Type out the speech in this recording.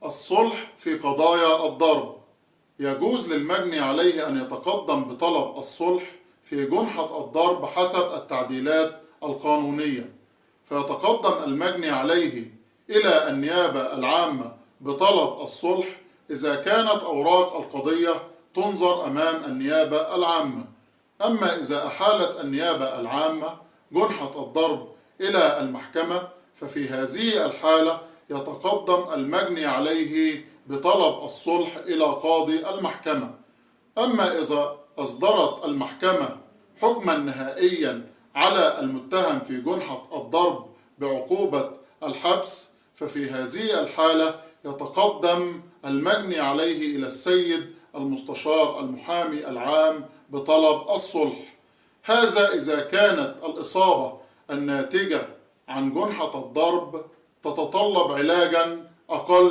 الصلح في قضايا الضرب. يجوز للمجني عليه أن يتقدم بطلب الصلح في جنحة الضرب حسب التعديلات القانونية، فيتقدم المجني عليه إلى النيابة العامة بطلب الصلح إذا كانت أوراق القضية تنظر أمام النيابة العامة. أما إذا أحالت النيابة العامة جنحة الضرب إلى المحكمة، ففي هذه الحالة يتقدم المجني عليه بطلب الصلح إلى قاضي المحكمة. أما إذا أصدرت المحكمة حكما نهائيا على المتهم في جنحة الضرب بعقوبة الحبس، ففي هذه الحالة يتقدم المجني عليه إلى السيد المستشار المحامي العام بطلب الصلح. هذا إذا كانت الإصابة الناتجة عن جنحة الضرب تتطلب علاجا أقل